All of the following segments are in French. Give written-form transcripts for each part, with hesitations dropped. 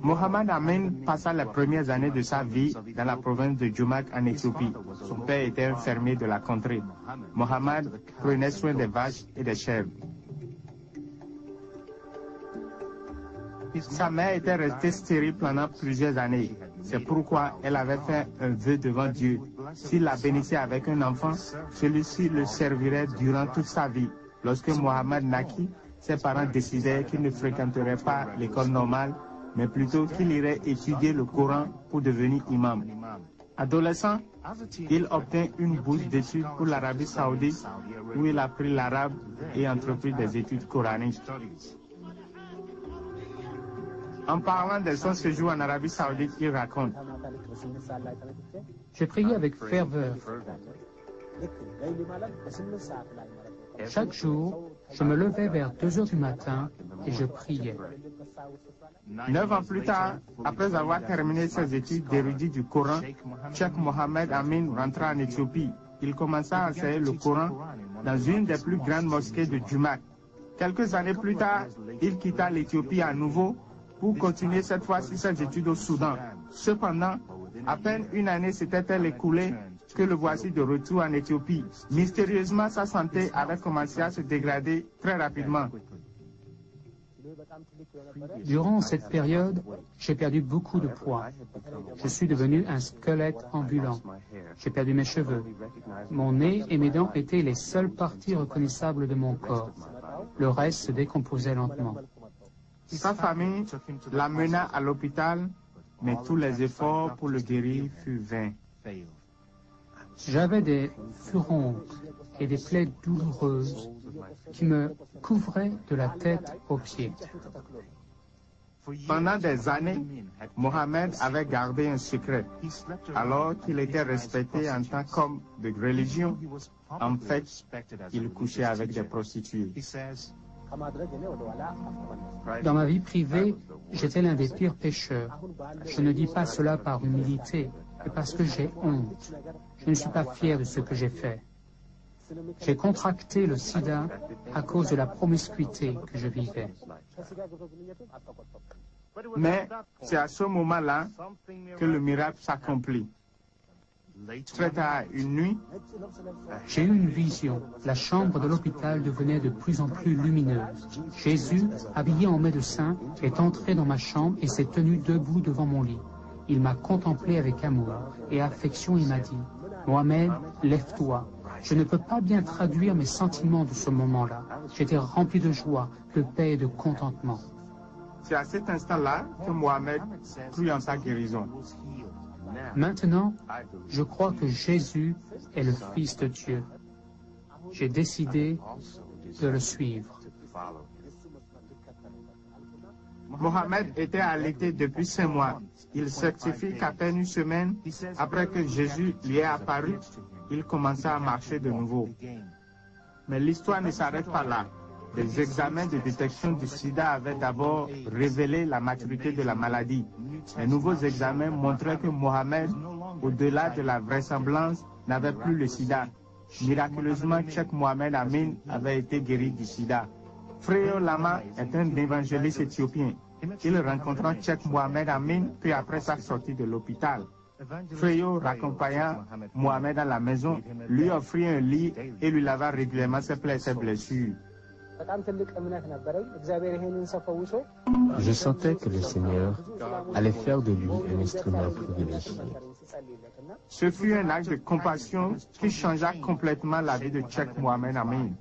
Mohamed Amin passa les premières années de sa vie dans la province de Jumak en Éthiopie. Son père était un fermier de la contrée. Mohamed prenait soin des vaches et des chèvres. Sa mère était restée stérile pendant plusieurs années. C'est pourquoi elle avait fait un vœu devant Dieu. S'il la bénissait avec un enfant, celui-ci le servirait durant toute sa vie. Lorsque Mohamed naquit, ses parents décidèrent qu'il ne fréquenterait pas l'école normale, mais plutôt qu'il irait étudier le Coran pour devenir imam. Adolescent, il obtint une bourse d'études pour l'Arabie Saoudite, où il apprit l'arabe et entreprit des études coraniques. En parlant de son séjour en Arabie Saoudite, il raconte: J'ai prié avec ferveur. Chaque jour, je me levais vers 2 heures du matin et je priais. 9 ans plus tard, après avoir terminé ses études d'érudit du Coran, Cheikh Mohamed Amin rentra en Éthiopie. Il commença à enseigner le Coran dans une des plus grandes mosquées de Jumak. Quelques années plus tard, il quitta l'Éthiopie à nouveau pour continuer cette fois-ci ses études au Soudan. Cependant, à peine une année s'était-elle écoulée que le voici de retour en Éthiopie. Mystérieusement, sa santé avait commencé à se dégrader très rapidement. Durant cette période, j'ai perdu beaucoup de poids. Je suis devenu un squelette ambulant. J'ai perdu mes cheveux. Mon nez et mes dents étaient les seules parties reconnaissables de mon corps. Le reste se décomposait lentement. Sa famille l'amena à l'hôpital, mais tous les efforts pour le guérir furent vains. J'avais des furoncles et des plaies douloureuses qui me couvraient de la tête aux pieds. Pendant des années, Mohamed avait gardé un secret. Alors qu'il était respecté en tant qu'homme de religion, en fait, il couchait avec des prostituées. Dans ma vie privée, j'étais l'un des pires pécheurs. Je ne dis pas cela par humilité, mais parce que j'ai honte. Je ne suis pas fier de ce que j'ai fait. J'ai contracté le sida à cause de la promiscuité que je vivais. Mais c'est à ce moment-là que le miracle s'accomplit. Très tard une nuit, j'ai eu une vision. La chambre de l'hôpital devenait de plus en plus lumineuse. Jésus, habillé en médecin, est entré dans ma chambre et s'est tenu debout devant mon lit. Il m'a contemplé avec amour et affection et m'a dit: Mohamed, lève-toi. Je ne peux pas bien traduire mes sentiments de ce moment-là. J'étais rempli de joie, de paix et de contentement. C'est à cet instant-là que Mohamed crut en sa guérison. Maintenant, je crois que Jésus est le Fils de Dieu. J'ai décidé de le suivre. Mohamed était allaité depuis 5 mois. Il certifie qu'à peine une semaine après que Jésus lui est apparu, il commença à marcher de nouveau. Mais l'histoire ne s'arrête pas là. Des examens de détection du sida avaient d'abord révélé la maturité de la maladie. Les nouveaux examens montraient que Mohamed, au-delà de la vraisemblance, n'avait plus le sida. Miraculeusement, Cheikh Mohamed Amin avait été guéri du sida. Freyo Lama est un évangéliste éthiopien. Il rencontra Cheikh Mohamed Amin peu après sa sortie de l'hôpital. Freyo raccompagna Mohamed à la maison, lui offrit un lit et lui lava régulièrement ses plaies et ses blessures. Je sentais que le Seigneur allait faire de lui un instrument privilégié. Ce fut un acte de compassion qui changea complètement la vie de Cheikh Mohamed Amin.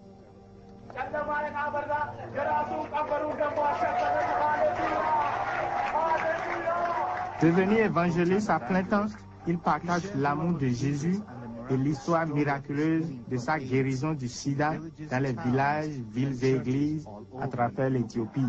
Devenu évangéliste à plein temps, il partage l'amour de Jésus et l'histoire miraculeuse de sa guérison du sida dans les villages, villes et églises à travers l'Éthiopie.